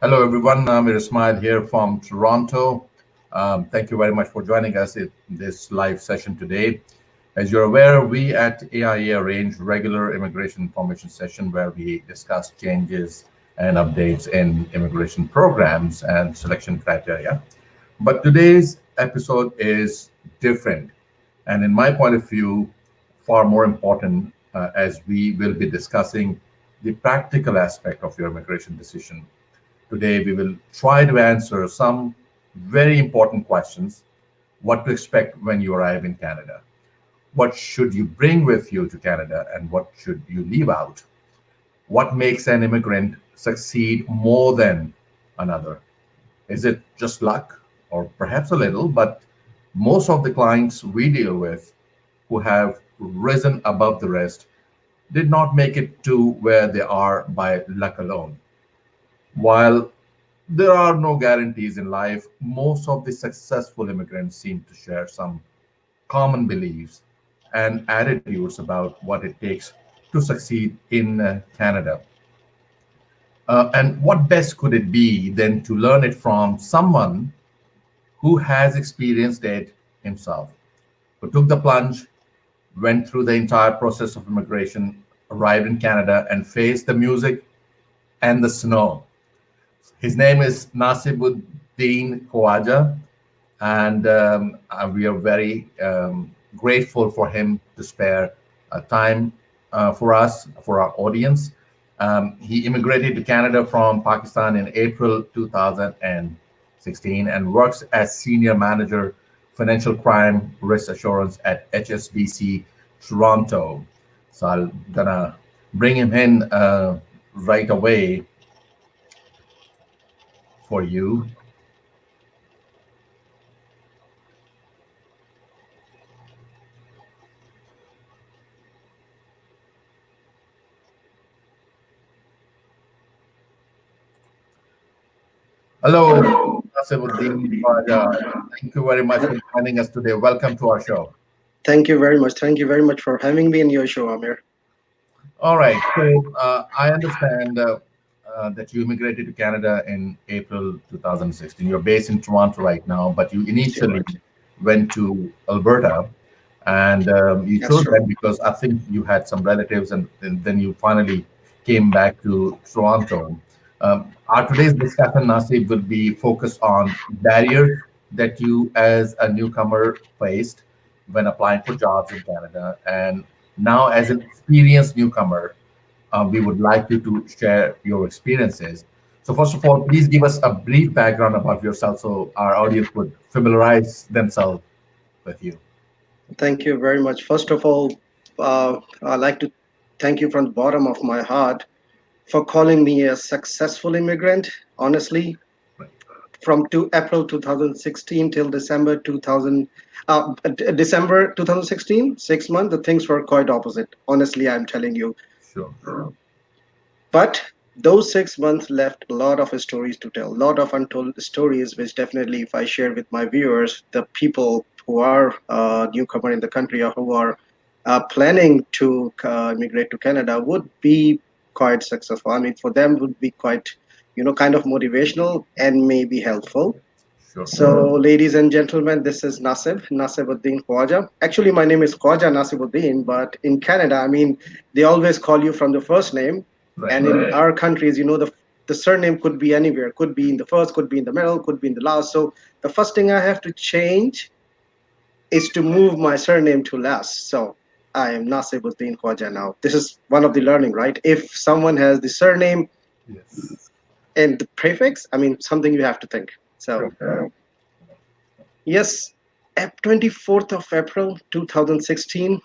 Hello, everyone. I'm Ismail here from Toronto. Thank you very much for joining us in this live session today. As you're aware, we at AIA arrange regular immigration information session where we discuss changes and updates in immigration programs and selection criteria. But today's episode is different, and in my point of view, far more important as we will be discussing the practical aspect of your immigration decision. Today, we will try to answer some very important questions. What to expect when you arrive in Canada? What should you bring with you to Canada, and what should you leave out? What makes an immigrant succeed more than another? Is it just luck, or perhaps a little? But most of the clients we deal with who have risen above the rest did not make it to where they are by luck alone. While there are no guarantees in life, most of the successful immigrants seem to share some common beliefs and attitudes about what it takes to succeed in Canada. And what best could it be than to learn it from someone who has experienced it himself, who took the plunge, went through the entire process of immigration, arrived in Canada, and faced the music and the snow. His name is Nasibuddin Khawaja, and we are very grateful for him to spare time for us, for our audience. He immigrated to Canada from Pakistan in April 2016 and works as Senior Manager, Financial Crime Risk Assurance at HSBC Toronto. So I'm gonna bring him in right away for you. Hello, Nasibuddin. Thank you very much for joining us today. Welcome to our show. Thank you very much. Thank you very much for having me in your show, Amir. All right. So I understand that you immigrated to Canada in April 2016. You're based in Toronto right now, but you You're initially right. went to Alberta, and you That's chose true. that because I think you had some relatives, and then you finally came back to Toronto. Our today's discussion, Nasib, will be focused on barriers that you, as a newcomer, faced when applying for jobs in Canada, and now as an experienced newcomer, we would like you to share your experiences. So, first of all, please give us a brief background about yourself so our audience would familiarize themselves with you. Thank you very much. First of all, I'd like to thank you from the bottom of my heart for calling me a successful immigrant. Honestly, Right. from April 2016 till December 2016, 6 months, the things were quite opposite. Honestly, I'm telling you. Sure. But those 6 months left a lot of stories to tell, a lot of untold stories, which definitely, if I share with my viewers, the people who are newcomer in the country or who are planning to immigrate to Canada would be quite successful. I mean, for them would be quite, kind of motivational and maybe helpful. Sure. So, ladies and gentlemen, this is Nasibuddin Khwaja. Actually, my name is Khwaja Nasibuddin, but in Canada, I mean, they always call you from the first name. Right. And in our countries, the surname could be anywhere, could be in the first, could be in the middle, could be in the last. So, the first thing I have to change is to move my surname to last. So, I am Nasibuddin Khwaja now. This is one of the learning, right? If someone has the surname Yes. and the prefix, I mean, something you have to think. Sure. So, yes, 24th of April 2016,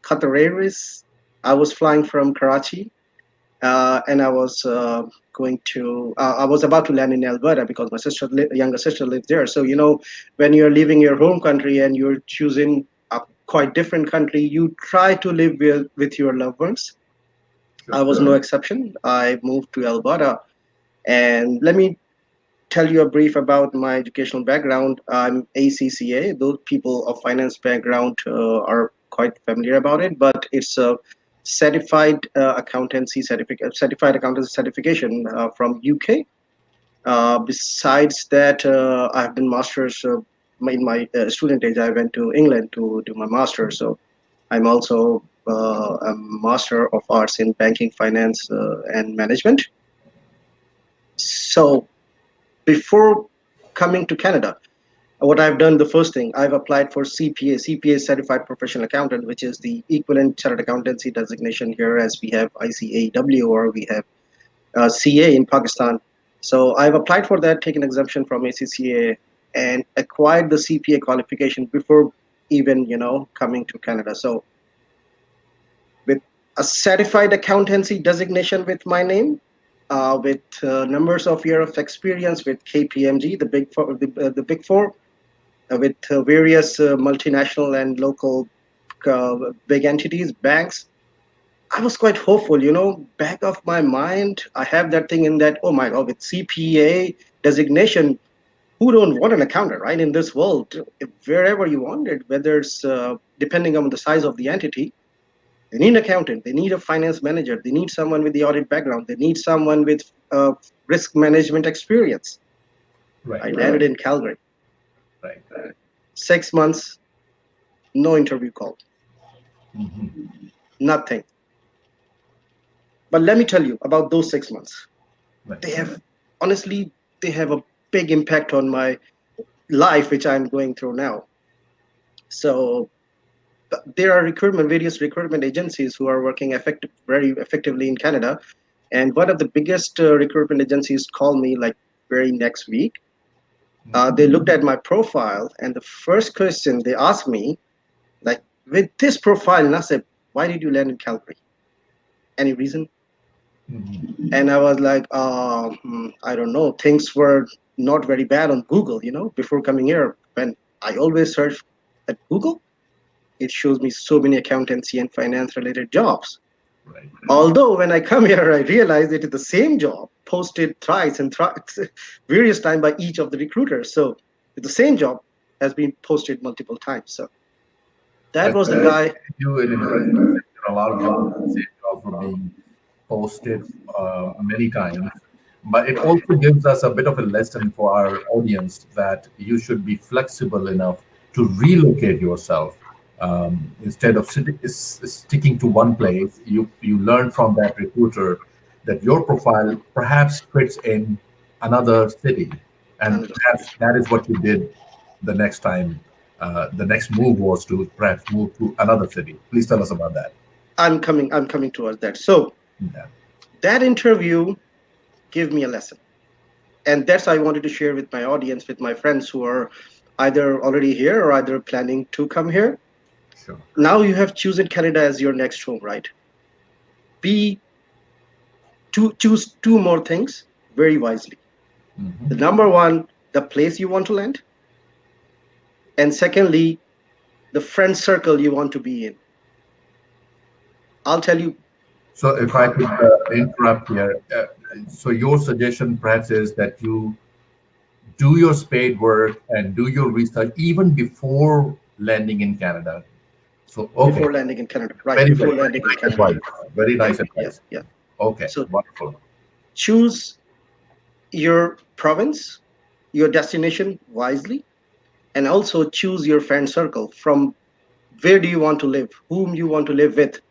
Qatar Airways. I was flying from Karachi and I was I was about to land in Alberta because my younger sister lives there. So when you're leaving your home country and you're choosing a quite different country, you try to live with your loved ones. I Sure. was no exception. I moved to Alberta, and let me tell you a brief about my educational background. I'm ACCA. Those people of finance background are quite familiar about it, but it's a certified accountancy certification from UK. Besides that, I've done masters. In my student days, I went to England to do my master. So I'm also a master of arts in banking, finance, and management. So before coming to Canada, what I've done, the first thing, I've applied for CPA Certified Professional Accountant, which is the equivalent chartered accountancy designation here as we have ICAW or we have CA in Pakistan. So I've applied for that, taken exemption from ACCA, and acquired the CPA qualification before even coming to Canada. So with a certified accountancy designation with my name, with numbers of years of experience with KPMG, the big four, with various multinational and local big entities, banks. I was quite hopeful, back of my mind, I have that thing in that, oh my God, with CPA designation, who don't want an accountant, right? In this world, wherever you want it, whether it's depending on the size of the entity, they need an accountant, they need a finance manager, they need someone with the audit background, they need someone with risk management experience. Right. I landed in Calgary. Right. 6 months, no interview call, Hmm. nothing. But let me tell you about those 6 months. Right. They have, honestly, they have a big impact on my life, which I'm going through now. So there are various recruitment agencies who are working very effectively in Canada. And one of the biggest recruitment agencies called me like very next week. They Hmm. looked at my profile, and the first question they asked me, like, with this profile, and I said, why did you land in Calgary? Any reason? Hmm. And I was like, I don't know. Things were not very bad on Google, before coming here. When I always search at Google, it shows me so many accountancy and finance related jobs. Right. Although when I come here, I realize it is the same job posted thrice and thrice, various times by each of the recruiters. So the same job has been posted multiple times. So that That's was the guy. you an interesting section. A lot of jobs, same jobs were being posted many times. But it also gives us a bit of a lesson for our audience that you should be flexible enough to relocate yourself. Instead of sticking to one place, you learn from that recruiter that your profile perhaps fits in another city, and perhaps that is what you did the next time. The next move was to perhaps move to another city. Please tell us about that. I'm coming towards that. So Yeah. that interview gave me a lesson. And that's I wanted to share with my audience, with my friends who are either already here or either planning to come here. Sure. Now you have chosen Canada as your next home, right? Be to choose two more things very wisely. The Hmm. number one, the place you want to land, and secondly, the friend circle you want to be in. I'll tell you. So, if I could interrupt here, so your suggestion perhaps is that you do your spade work and do your research even before landing in Canada. So, okay, Before landing in Canada, right? very, very, Before very landing in nice Canada. advice. Very Yeah, nice yeah, advice. yeah. Okay, So wonderful. choose your province, your destination wisely, and also choose your friend circle. From where do you want to live? Whom you want to live with?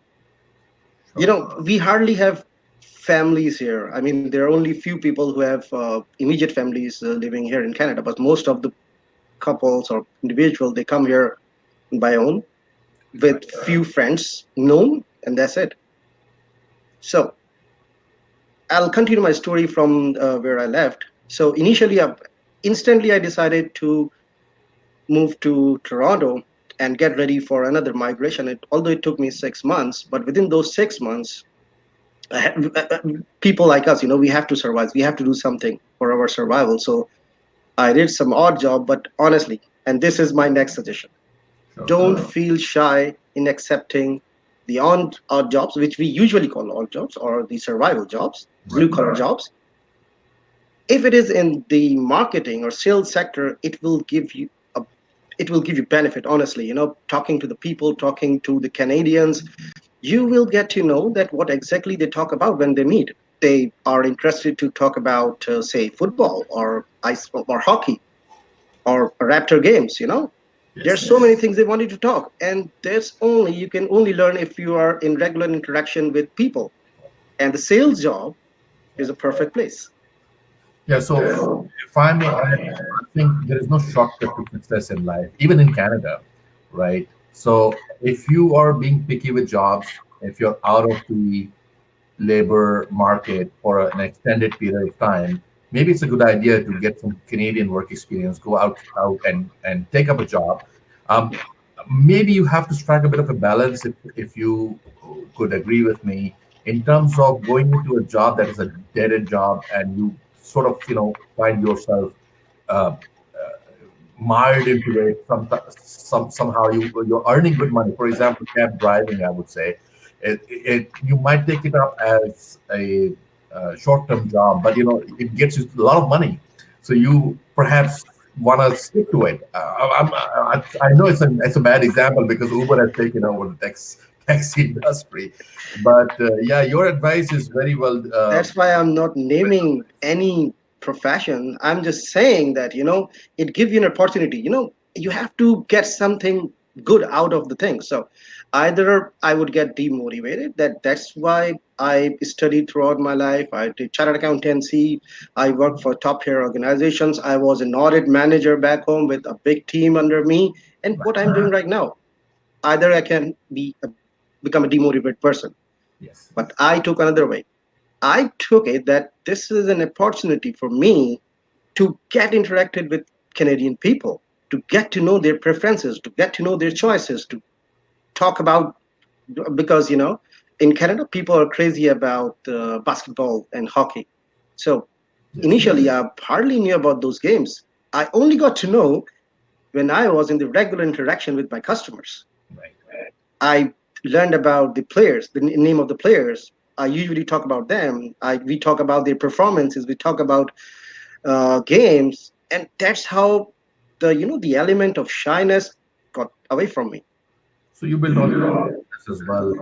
Sure. We hardly have families here. I mean, there are only few people who have immediate families living here in Canada, but most of the couples or individual they come here by own Right. with few friends known, and that's it. So I'll continue my story from where I left. So initially, instantly I decided to move to Toronto and get ready for another migration. Although it took me 6 months, but within those 6 months, people like us, we have to survive. We have to do something for our survival. So I did some odd job, but honestly, and this is my next suggestion, Sure. don't feel shy in accepting the odd jobs, which we usually call odd jobs or the survival jobs, blue Right. collar jobs. If it is in the marketing or sales sector, a it will give you benefit. Honestly, talking to the people, talking to the Canadians, you will get to know that what exactly they talk about when they meet. They are interested to talk about, say, football or ice or hockey or Raptor games. Yes. There's so many things they want you to talk, and there's only you can only learn if you are in regular interaction with people. And the sales job is a perfect place. Yeah, so if I may add, I think there is no shortcut to success in life, even in Canada, right? So if you are being picky with jobs, if you're out of the labor market for an extended period of time, maybe it's a good idea to get some Canadian work experience, go out and take up a job. Um, Maybe you have to strike a bit of a balance if you could agree with me in terms of going into a job that is a dead end job and you sort of find yourself uh, mired into it. Somehow you're earning good money. For example, cab driving, I would say, you might take it up as a short-term job, but it gets you a lot of money. So you perhaps want to stick to it. I know it's a bad example because Uber has taken over the taxi industry, but yeah, your advice is very well. That's why I'm not naming any profession. I'm just saying that, it gives you an opportunity. You have to get something good out of the thing. So either I would get demotivated. That's why I studied throughout my life. I did chartered accountancy. I worked for top tier organizations. I was an audit manager back home with a big team under me. And Right. what I'm doing right now, either I can become a demotivated person. Yes. But I took another way. I took it that this is an opportunity for me to get interacted with Canadian people, to get to know their preferences, to get to know their choices, to talk about, because in Canada people are crazy about basketball and hockey. So Yes. initially I hardly knew about those games. I only got to know when I was in the regular interaction with my customers. Right. I learned about the players, the name of the players. I usually talk about them. We talk about their performances. We talk about games, and that's how the element of shyness got away from me. So you build on this as well.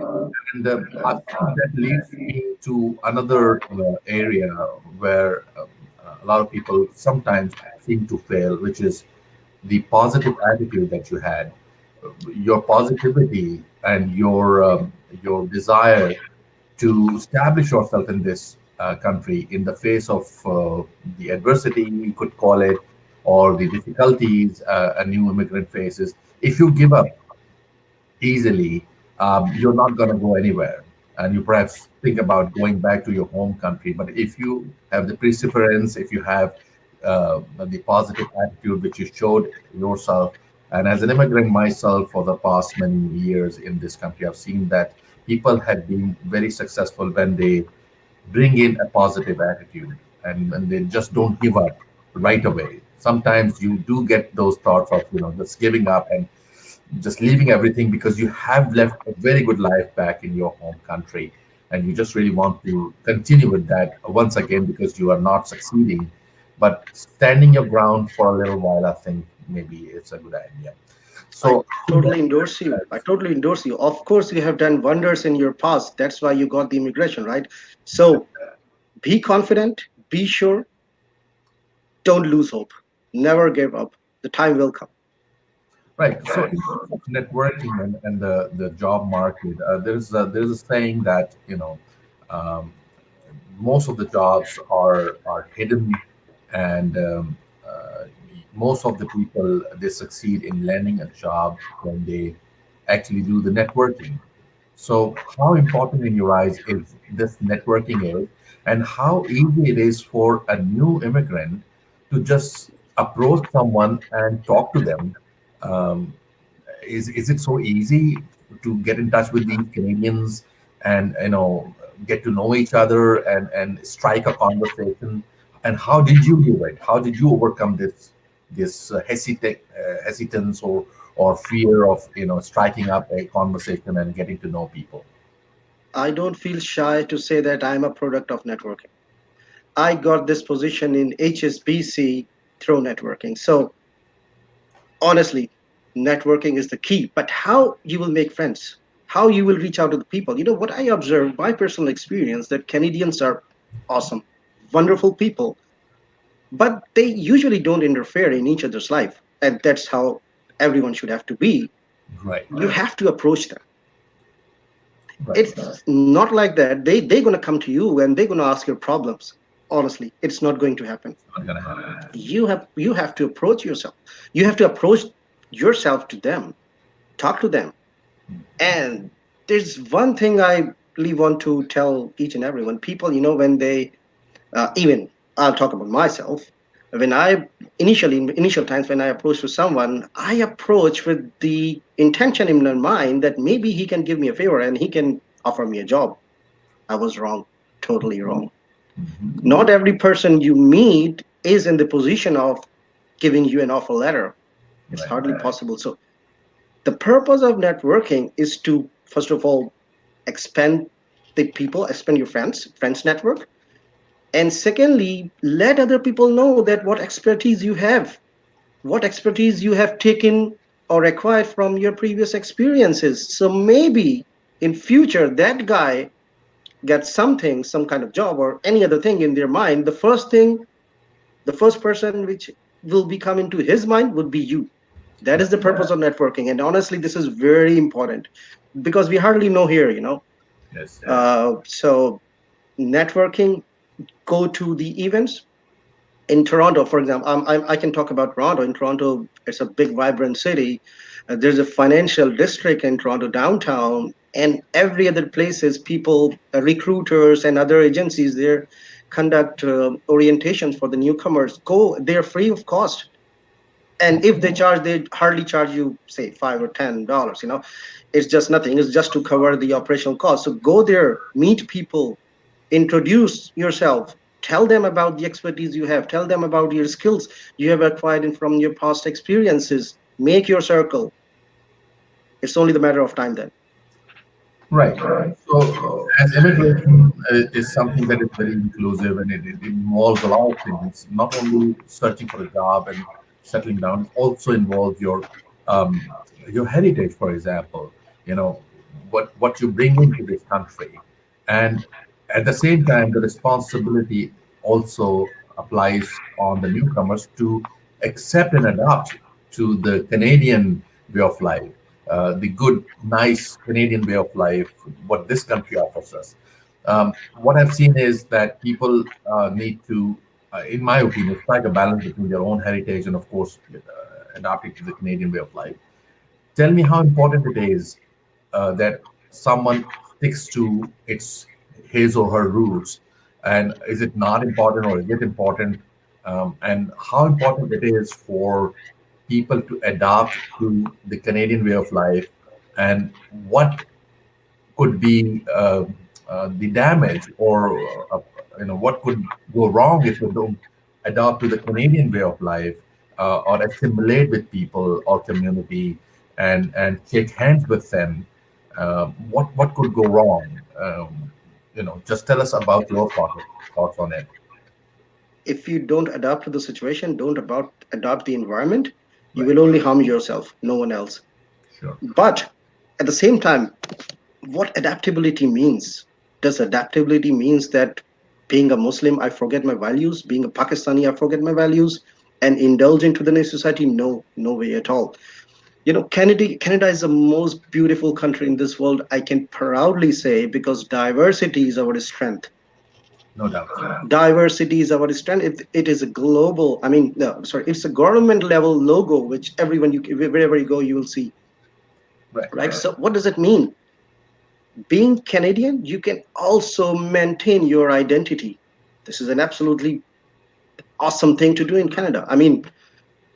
And I think that leads me to another area where a lot of people sometimes seem to fail, which is the positive attitude that you had, your positivity and your desire to establish yourself in this country in the face of the adversity, you could call it, or the difficulties a new immigrant faces. If you give up easily, you're not going to go anywhere. And you perhaps think about going back to your home country. But if you have the perseverance, if you have the positive attitude which you showed yourself, and as an immigrant myself for the past many years in this country, I've seen that people have been very successful when they bring in a positive attitude and they just don't give up right away. Sometimes you do get those thoughts of just giving up and just leaving everything because you have left a very good life back in your home country and you just really want to continue with that once again because you are not succeeding, but standing your ground for a little while, I think maybe it's a good idea. I So totally endorse you. I totally endorse you. Of course, you have done wonders in your past. That's why you got the immigration, right? So be confident, be sure, don't lose hope, never give up. The time will come. right. So in terms of networking and the job market, there's a saying that um, most of the jobs are hidden, and most of the people they succeed in landing a job when they actually do the networking. So, how important in your eyes is this networking is, and how easy it is for a new immigrant to just approach someone and talk to them? Um, is it so easy to get in touch with these Canadians and get to know each other and strike a conversation? And how did you do it? How did you overcome this hesitance or fear of striking up a conversation and getting to know people? I don't feel shy to say that I'm a product of networking. I got this position in HSBC through networking. So honestly, networking is the key. But how you will make friends, how you will reach out to the people. What I observe, my personal experience, that Canadians are awesome, wonderful people, but they usually don't interfere in each other's life. And that's how everyone should have to be. Right, You have to approach them. right. It's not like that. They're gonna come to you and they're gonna ask your problems. Honestly, it's not going to happen. Not gonna happen. You have to approach yourself. You have to approach yourself to them, talk to them. And there's one thing I really want to tell each and everyone. People, when they even I'll talk about myself. When I initial times when I approach to someone, I approach with the intention in my mind that maybe he can give me a favor and he can offer me a job. I was wrong, totally wrong. Mhm. Not every person you meet is in the position of giving you an offer letter. It's Right, hardly possible. So the purpose of networking is to first of all expand expand your friends network, and secondly, let other people know that what expertise you have taken or acquired from your previous experiences. So maybe in future that guy gets something, some kind of job or any other thing in their mind. The first person which will be coming to his mind would be you. That is right. the purpose of networking. And honestly, this is very important because we hardly know here. Yes. So networking, go to the events. In Toronto, for example, I can talk about Toronto. In Toronto, it's a big, vibrant city. There's a financial district in Toronto downtown, and every other places, people, recruiters, and other agencies there conduct orientations for the newcomers. Go, they're free of cost, and if they charge, they hardly charge you, say, $5 or $10. It's just nothing. It's just to cover the operational cost. So go there, meet people, introduce yourself, tell them about the expertise you have, tell them about your skills you have acquired from your past experiences, make your circle. It's only the matter of time then. Right. So, as immigration is something that is very inclusive and it involves a lot of things, not only searching for a job and settling down, it also involves um, your heritage, for example. You know, what you bring into this country, and at the same time, the responsibility also applies on the newcomers to accept and adapt to the Canadian way of life, the good, nice Canadian way of life, what this country offers us. What I've seen is that people need to, in my opinion, strike a balance between their own heritage and, of course, adapting to the Canadian way of life. Tell me how important it is that someone sticks to its his or her roots, and is it not important or is it important, and how important it is for people to adapt to the Canadian way of life, and what could be the damage or what could go wrong if they don't adapt to the Canadian way of life, or assimilate with people or community and shake hands with them. What could go wrong? Just tell us about your thoughts on it. If you don't adapt to the situation, don't about adapt the environment, you Right. will only harm yourself, no one else. Sure. But at the same time, what adaptability means? Does adaptability means that being a Muslim, I forget my values, being a Pakistani, I forget my values, and indulge into the new society? No, no way at all. Canada is the most beautiful country in this world. I can proudly say, because diversity is our strength. No doubt. Diversity is our strength. It is a global. I mean, no, sorry, it's a government level logo, which everyone wherever you go, you will see. Right. Right. So, what does it mean? Being Canadian, you can also maintain your identity. This is an absolutely awesome thing to do in Canada. I mean,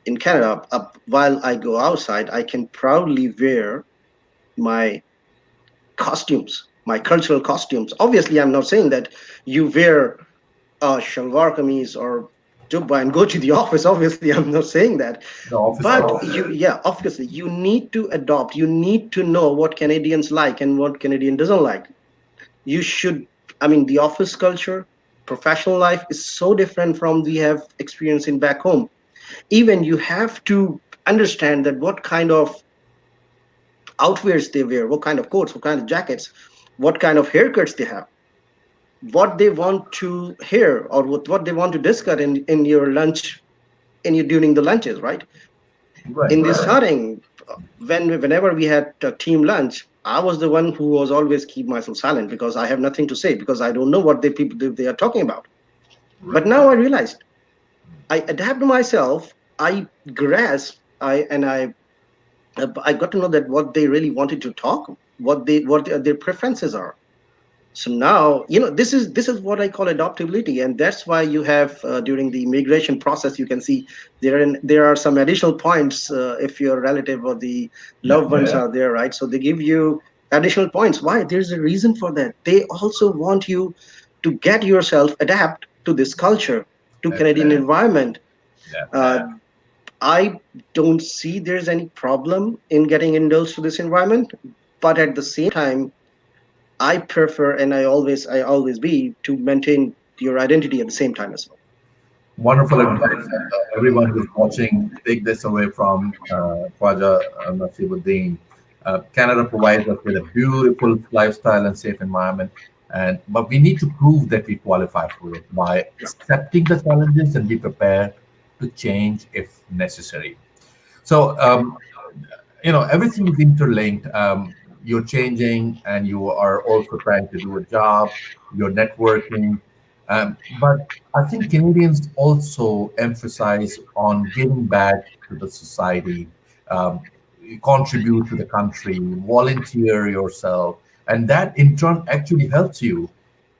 in Canada, while I go outside, I can proudly wear my costumes. my cultural costumes. Obviously, I'm not saying that you wear shalwar kameez or jubba and go to the office. Obviously, I'm not saying that. The office But culture. yeah, obviously, you need to adopt. You need to know what Canadians like and what Canadian doesn't like. You should. I mean, the office culture, professional life is so different from we have experience in back home. Even you have to understand that what kind of outwears they wear, what kind of coats, what kind of jackets, what kind of haircuts they have, what they want to hear, or what they want to discuss in your lunch, in your during the lunches, right? Right. In the starting, whenever we had a team lunch, I was the one who was always keep myself silent because I have nothing to say because I don't know what they are talking about. But Right. now I realized I adapt to myself. I grasp. I got to know that what they really wanted to talk, what their preferences are. So now, this is what I call adaptability, and that's why you have during the immigration process, you can see there are some additional points if your relative or the Yeah. loved ones are there, right? So they give you additional points. Why? There's a reason for that. They also want you to get yourself adapt to this culture, to Canadian Absolutely. environment. Yeah. Uh, I don't see there's any problem in getting indulged to this environment, but at the same time, I prefer and I always be to maintain your identity at the same time as well. Wonderful advice. And everyone who's watching, take this away from Khwaja Nasiruddin. Canada provides us with a beautiful lifestyle and safe environment, but we need to prove that we qualify for it by accepting the challenges and be prepared to change if necessary. So, everything is interlinked. You're changing and you are also trying to do a job, you're networking. But I think Canadians also emphasize on giving back to the society, um, contribute to the country, volunteer yourself. And that in turn actually helps you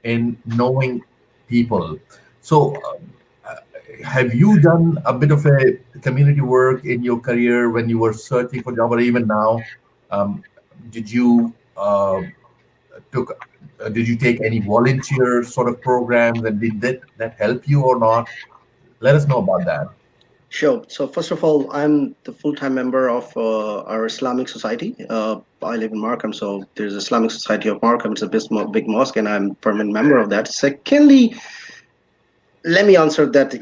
in knowing people. So, have you done a bit of a community work in your career when you were searching for job, or even now? Um, did you took did you take any volunteer sort of programs, and did that help you or not? Let us know about that. Sure. So first of all, I'm the full-time member of our Islamic society. I live in Markham, so there's Islamic Society of Markham. It's a big mosque, and I'm permanent member of that. Secondly, let me answer that.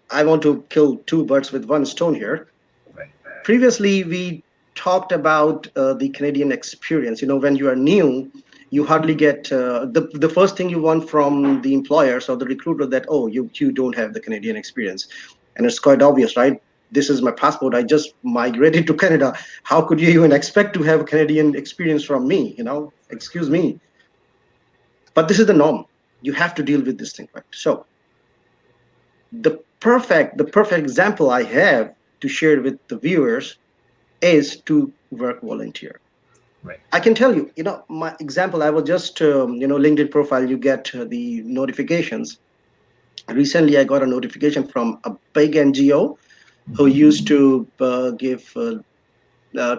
I want to kill two birds with one stone here. Right. Previously, we talked about the Canadian experience. When you are new, you hardly get the first thing you want from the employers or the recruiter that, oh, you don't have the Canadian experience, and it's quite obvious, right? This is my passport. I just migrated to Canada. How could you even expect to have a Canadian experience from me? Excuse me, but this is the norm. You have to deal with this thing, right? So the perfect example I have to share with the viewers is to work volunteer. Right. I can tell you, my example, I was just, LinkedIn profile, you get the notifications. Recently, I got a notification from a big NGO who Mhm. used to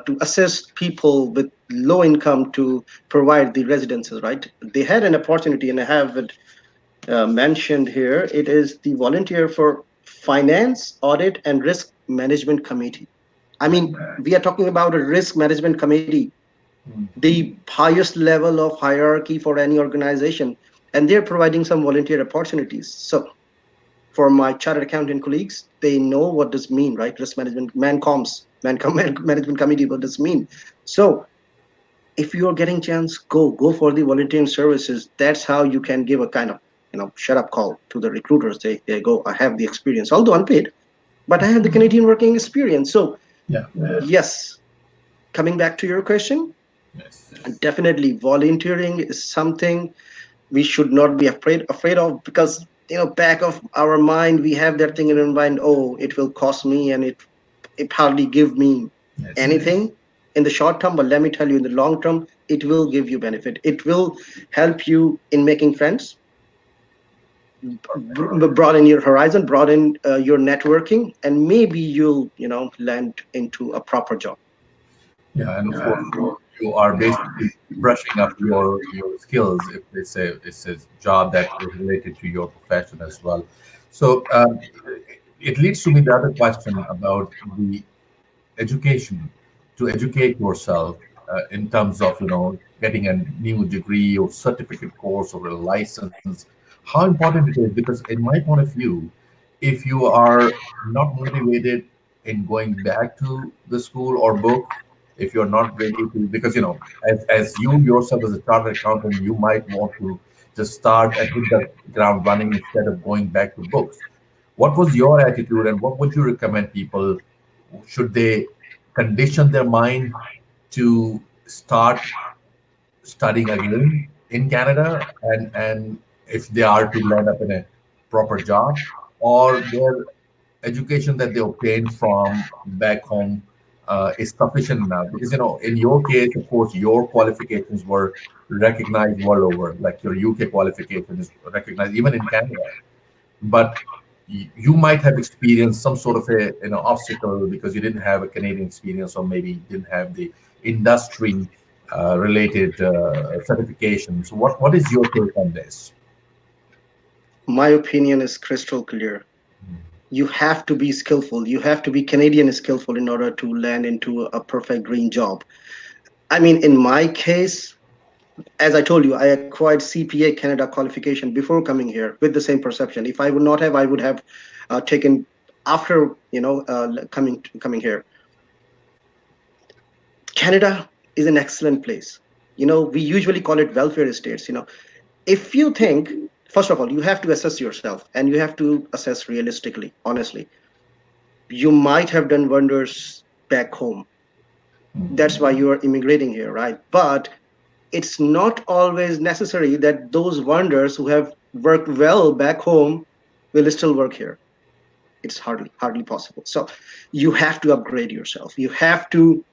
to assist people with low income to provide the residences, right? They had an opportunity, and I have it mentioned here. It is the volunteer for finance, audit, and risk management committee. I Right. mean, we are talking about a risk management committee, Mhm. the highest level of hierarchy for any organization, and they're providing some volunteer opportunities. So for my chartered accountant colleagues, they know what does mean, right? Risk management, mancom management committee, what does mean. So if you're getting chance, go for the volunteering services. That's how you can give a kind of shut up call to the recruiters. They go, I have the experience, although unpaid, but I have the Canadian working experience. So Yeah. yes, coming back to your question, Yes. definitely volunteering is something we should not be afraid of, because back of our mind we have that thing in our mind, oh, it will cost me, and it hardly give me Yes. anything in the short term, but let me tell you, in the long term it will give you benefit. It will help you in making friends, broaden your horizon, broaden your networking, and maybe you'll land into a proper job. Yeah, and of course, you are basically brushing up your skills if it's a job that is related to your profession as well. So it leads to me the other question about the education, to educate yourself in terms of getting a new degree or certificate course or a license, how important it is. Because in my point of view, if you are not motivated in going back to the school or books, if you're not ready to, because as you yourself as a chartered accountant, you might want to just start and hit the ground running instead of going back to books. What was your attitude, and what would you recommend people? Should they condition their mind to start studying again in Canada, and if they are to land up in a proper job, or their education that they obtained from back home is sufficient enough? Because in your case, of course, your qualifications were recognized world over, like your UK qualification is recognized even in Canada. But you might have experienced some sort of a obstacle because you didn't have a Canadian experience, or maybe didn't have the industry related certification. So what is your take on this? My opinion is crystal clear. You have to be skillful. You have to be Canadian skillful in order to land into a perfect dream job. I mean, in my case, as I told you, I acquired CPA Canada qualification before coming here with the same perception. If I would not have, I would have taken after coming here. Canada is an excellent place. We usually call it welfare states. If you think, first of all, you have to assess yourself and you have to assess realistically, honestly. You might have done wonders back home. That's why you are immigrating here, right? But it's not always necessary that those wonders who have worked well back home will still work here. It's hardly possible. So you have to upgrade yourself. You have to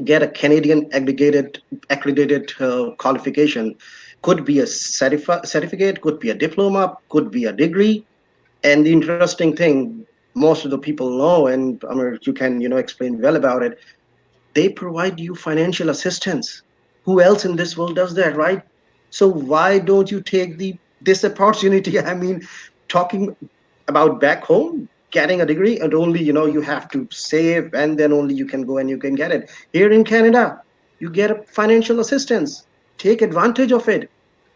get a Canadian accredited qualification. Could be a certificate, could be a diploma, could be a degree. And the interesting thing, most of the people know, and Amir, you can explain well about it. They provide you financial assistance. Who else in this world does that, right? So why don't you take the this opportunity? I mean, talking about back home, getting a degree, and only you have to save, and then only you can go and you can get it. Here in Canada, you get a financial assistance. Take advantage of it.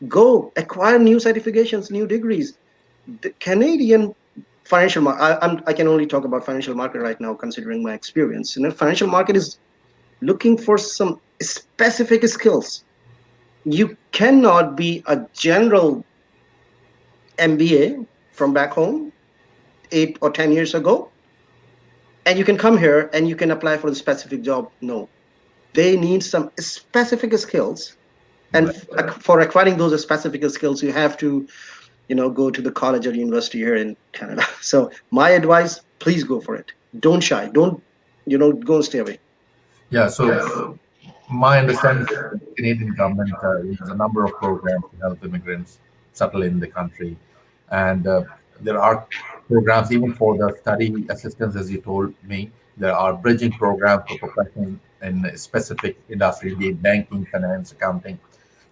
Go acquire new certifications, new degrees. The Canadian financial market. I can only talk about financial market right now, considering my experience. Financial market is looking for some specific skills. You cannot be a general MBA from back home 8 or 10 years ago, and you can come here and you can apply for the specific job. No, they need some specific skills, and Right. for acquiring those specific skills, you have to go to the college or university here in Canada. So my advice: please go for it. Don't shy. Don't go and stay away. Yeah. So my understanding is that the Canadian government has a number of programs to help immigrants settle in the country, and there are programs even for the study assistance, as you told me. There are bridging programs for professionals in a specific industry, be it banking, finance, accounting.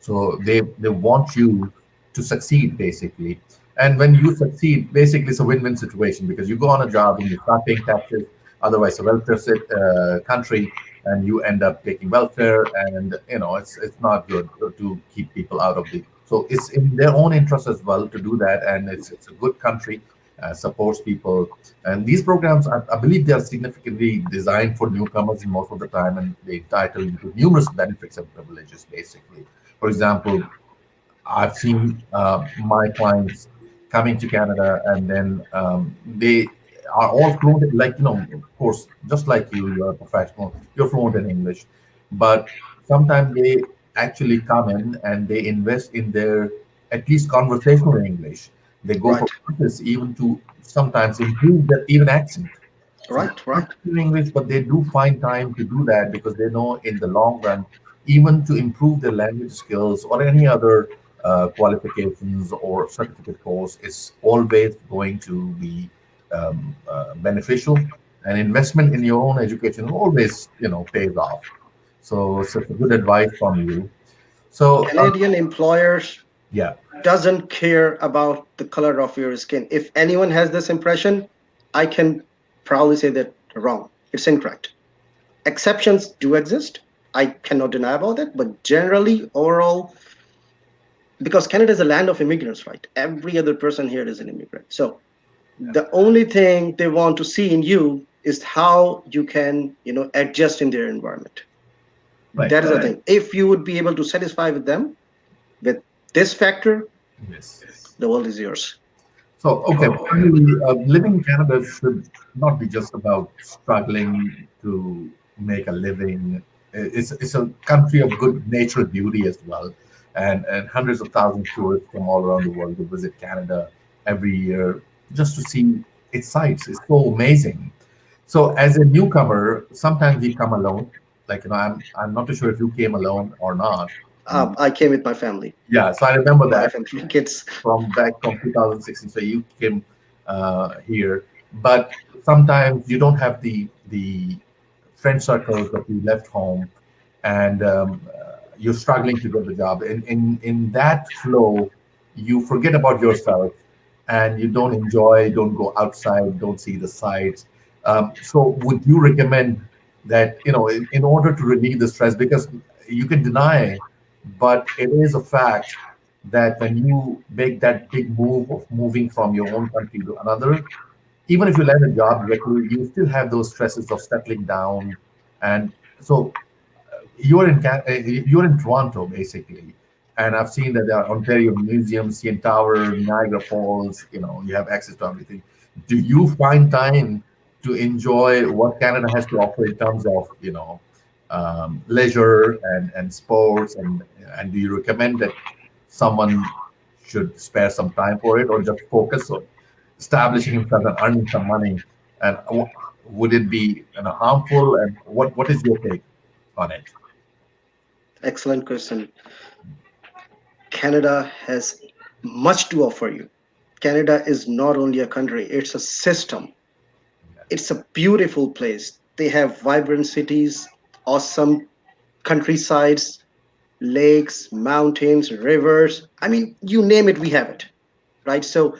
So they want you to succeed basically, and when you succeed, basically it's a win-win situation because you go on a job and you start paying taxes. Otherwise, a welfare country, and you end up taking welfare, and it's not good to keep people out of the. So it's in their own interest as well to do that, and it's a good country, supports people, and these programs, I believe, they are significantly designed for newcomers most of the time, and they entitle you to numerous benefits and privileges basically. For example, I've seen my clients coming to Canada, and then they are all fluent, like, of course, just like you're a professional, you're fluent in English, but sometimes they actually come in and they invest in their at least conversational English. They go Right, for practice even to sometimes improve their even accent. So they right, right. don't speak English, but they do find time to do that because they know in the long run, even to improve their language skills or any other qualifications or certificate course, is always going to be beneficial. And investment in your own education always, pays off. So it's a good advice from you. So Canadian employers yeah, doesn't care about the color of your skin. If anyone has this impression, I can proudly say that wrong. It's incorrect. Exceptions do exist. I cannot deny about it, but generally, overall, because Canada is a land of immigrants, right? Every other person here is an immigrant. So the only thing they want to see in you is how you can, adjust in their environment. right. That is the thing. If you would be able to satisfy with them with this factor, Yes. the world is yours. So, okay, finally, living in Canada should not be just about struggling to make a living. It's a country of good natural beauty as well, and hundreds of thousands of tourists from all around the world to visit Canada every year just to see its sights. It's so amazing. So, as a newcomer, sometimes we come alone. Like I'm not too sure if you came alone or not. I came with my family, Yeah, so I remember that wife and 3 kids. from back from 2016. So you came here, but sometimes you don't have the friend circles that you left home, and you're struggling to get the job. In that flow, you forget about yourself, and you don't enjoy, don't go outside, don't see the sights. So, would you recommend that in order to relieve the stress, because you can deny, but it is a fact that when you make that big move of moving from your own country to another, even if you land a job directly, you still have those stresses of settling down. And so you're in Toronto basically, and I've seen that there are Ontario museums, CN Tower, Niagara Falls. You have access to everything. Do you find time to enjoy what Canada has to offer in terms of leisure and sports, and do you recommend that someone should spare some time for it, or just focus on establishing himself and earning some money? And would it be harmful? And what is your take on it? Excellent question. Canada has much to offer you. Canada is not only a country, it's a system. It's a beautiful place. They have vibrant cities, awesome countrysides, lakes, mountains, rivers. I mean, you name it, we have it, right? So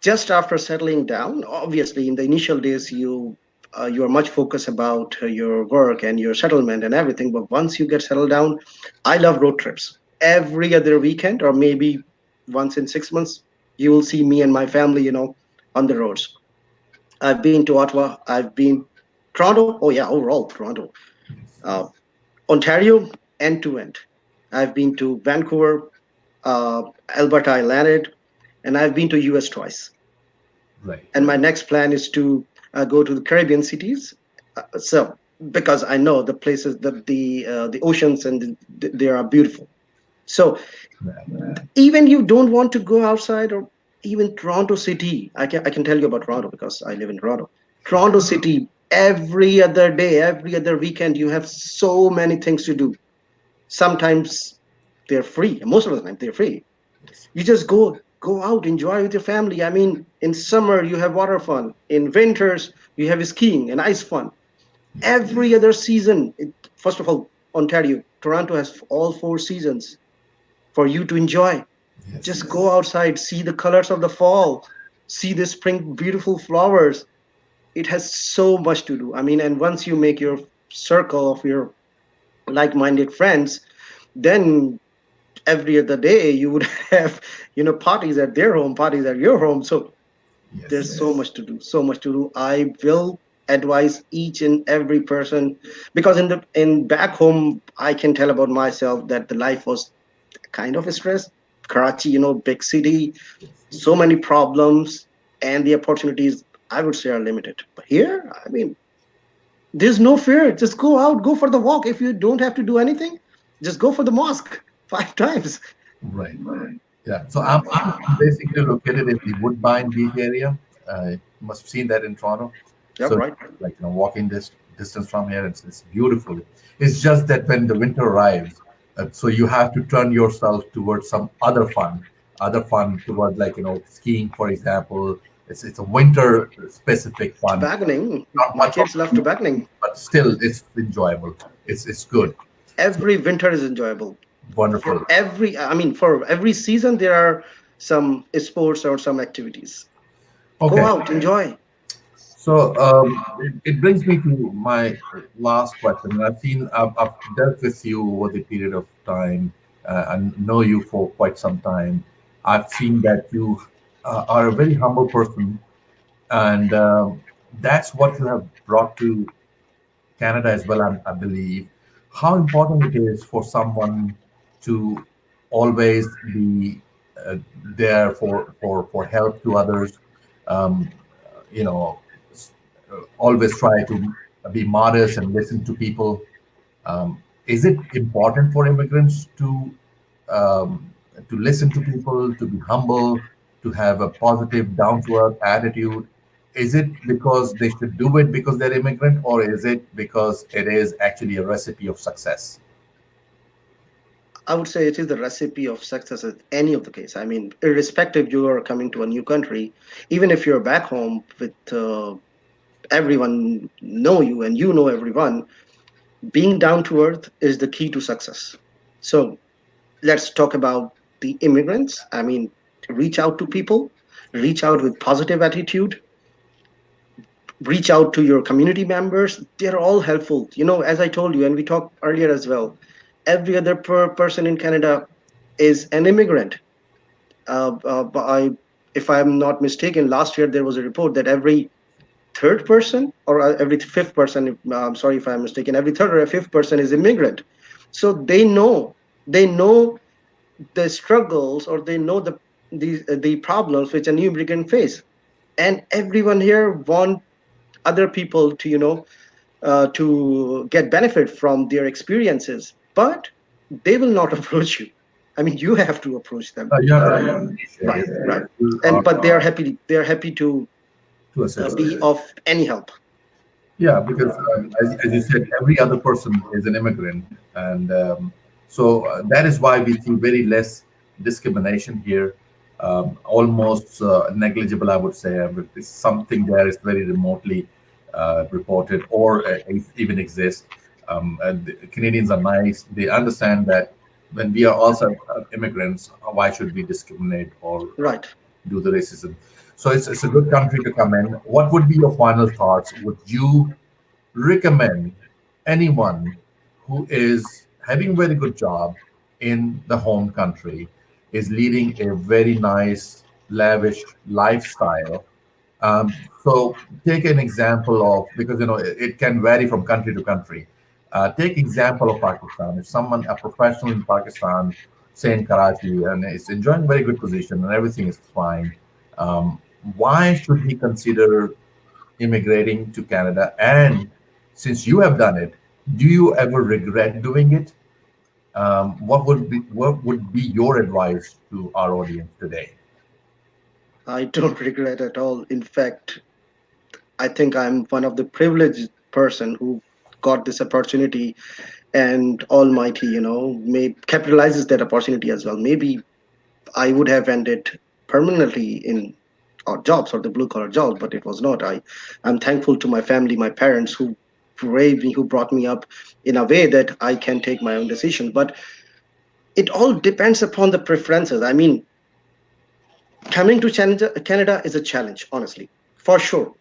just after settling down, obviously in the initial days you are much focused about your work and your settlement and everything. But once you get settled down, I love road trips. Every other weekend or maybe once in 6 months, you will see me and my family, on the roads. I've been to Ottawa. I've been Toronto. Oh yeah, overall Toronto, Yes. uh, Ontario, end to end. I've been to Vancouver, uh, Alberta. I landed, and I've been to US twice. Right. And my next plan is to go to the Caribbean cities. So because I know the places that the oceans and they are beautiful. So Yeah. even you don't want to go outside or even Toronto City. I can tell you about Toronto because I live in Toronto. Toronto City, every other day, every other weekend, you have so many things to do. Sometimes they're free. Most of the time they're free. Yes. You just go out, enjoy with your family. I mean, in summer you have water fun. In winters you have skiing and ice fun. Yes. Every other season, first of all, Ontario, Toronto has all 4 seasons for you to enjoy. Yes. Just go outside, see the colors of the fall, see the spring beautiful flowers. It has so much to do. I mean, and once you make your circle of your like-minded friends, then every other day you would have parties at their home, parties at your home. So Yes. there's so much to do, so much to do. I will advise each and every person, because in back home I can tell about myself that the life was kind of a stress. Karachi, big city, Yes. so many problems, and the opportunities, I would say, are limited. But here, I mean, there's no fear. Just go out, go for the walk. If you don't have to do anything, just go for the mosque 5 times. Right. Yeah. So I'm basically located in the Woodbine Beach area. You must have seen that in Toronto. Yep, So right. like walking distance from here, it's beautiful. It's just that when the winter arrives, so you have to turn yourself towards some other fun toward like skiing, for example, it's a winter specific fun. Tobogganing. Not My much of kids love it, tobogganing. but still it's enjoyable. It's good. Every winter is enjoyable. For Wonderful. for every season, there are some sports or some activities. Go Okay. out, enjoy. So it brings me to my last question. I've dealt with you over the period of time and know you for quite some time. I've seen that you are a very humble person, and that's what you have brought to Canada as well, I believe. How important it is for someone to always be there for help to others. Um, you know, always try to be modest and listen to people. Is it important for immigrants um, to listen to people, to be humble, to have a positive, down to earth attitude? Is it because they should do it because they're immigrant, or is it because it is actually a recipe of success? I would say it is the recipe of success in any of the case. I mean, irrespective you are coming to a new country, even if you're back home with everyone know you and you know everyone, being down to earth is the key to success. So let's talk about the immigrants. I mean, reach out to people, reach out with positive attitude, reach out to your community members. They're all helpful. As I told you, and we talked earlier as well, every other person in Canada is an immigrant. If I'm not mistaken, last year there was a report that every third person or every fifth person, I'm sorry if I'm mistaken, every third or a fifth person is immigrant. So they know the struggles, or they know the problems which a new immigrant face, and everyone here want other people to to get benefit from their experiences, but they will not approach you. I mean, you have to approach them. You have to be appreciative. Right, right. You And are but they are happy to to assist. be of any help. Yeah, because as you said, every other person is an immigrant, and so that is why we see very less discrimination here, almost negligible, I would say. If something there is very remotely reported or even exists. And the Canadians are nice; they understand that when we are also immigrants, why should we discriminate or Right. do the racism? So it's a good country to come in. What would be your final thoughts? Would you recommend anyone who is having a very good job in the home country, is leading a very nice, lavish lifestyle? So take an example of, because it can vary from country to country. Take example of Pakistan. If someone, a professional in Pakistan, say in Karachi, and is enjoying very good position and everything is fine, um, why should he consider immigrating to Canada? And since you have done it, do you ever regret doing it? What would be your advice to our audience today? I don't regret at all. In fact, I think I'm one of the privileged person who got this opportunity, and Almighty, may capitalizes that opportunity as well. Maybe I would have ended permanently in our jobs or the blue collar jobs, but it was not. I'm thankful to my family, my parents who raised me, who brought me up in a way that I can take my own decision. But it all depends upon the preferences. I mean, coming to Canada is a challenge, honestly, for sure.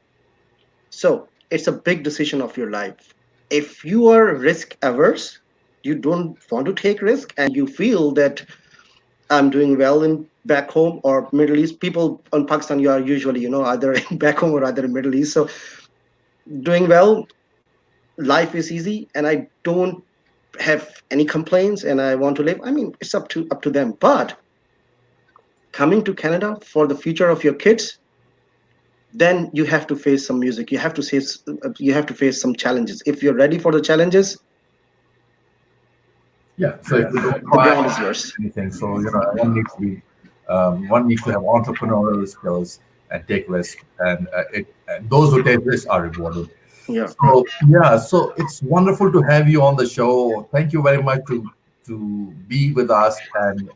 So it's a big decision of your life. If you are risk averse, you don't want to take risk, and you feel that I'm doing well in back home or Middle East. People in Pakistan, you are usually, either in back home or either in Middle East. So doing well, life is easy, and I don't have any complaints, and I want to live. I mean, it's up to them. But coming to Canada for the future of your kids, then you have to face some music. You have to face some challenges. If you're ready for the challenges, Yeah. So if you don't the try ground is yours. anything, so one needs to have entrepreneurial skills and take risk, and those who take risks are rewarded. Yeah. So yeah, so it's wonderful to have you on the show. Thank you very much to be with us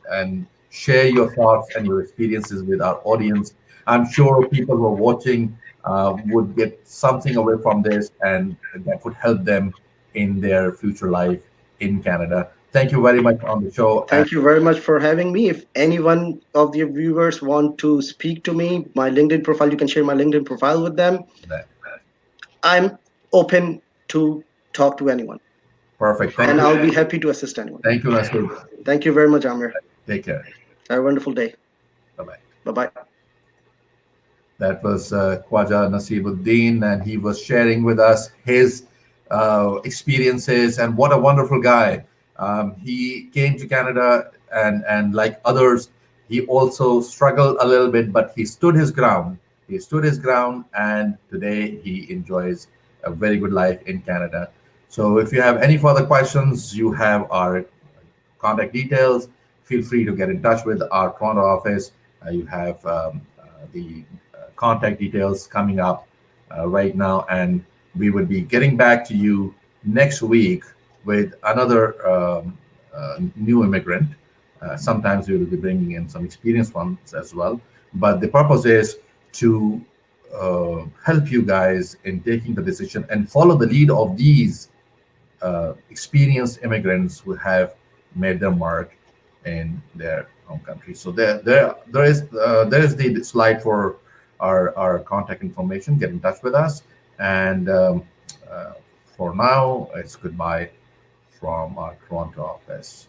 and share your thoughts and your experiences with our audience. I'm sure people who are watching would get something away from this, and that would help them in their future life in Canada. Thank you very much on the show. And Thank you very much for having me. If any one of the viewers want to speak to me, my LinkedIn profile, you can share my LinkedIn profile with them. that, I'm open to talk to anyone, perfect. Thank and you. I'll be happy to assist anyone. Thank you, Nasir. Thank you very much, Amir. Take care. Have a wonderful day. Bye bye. Bye bye. That was Khwaja Nasibuddin, and he was sharing with us his experiences. And what a wonderful guy! He came to Canada, and like others, he also struggled a little bit, but he stood his ground. He stood his ground, and today he enjoys a very good life in Canada. So, if you have any further questions, you have our contact details. Feel free to get in touch with our Toronto office. You have the contact details coming up right now, and we would be getting back to you next week with another new immigrant. Sometimes we will be bringing in some experienced ones as well. But the purpose is to help you guys in taking the decision and follow the lead of these experienced immigrants who have made their mark in their home country. So there is the slide for our contact information. Get in touch with us, and uh, for now, it's goodbye from our Toronto office.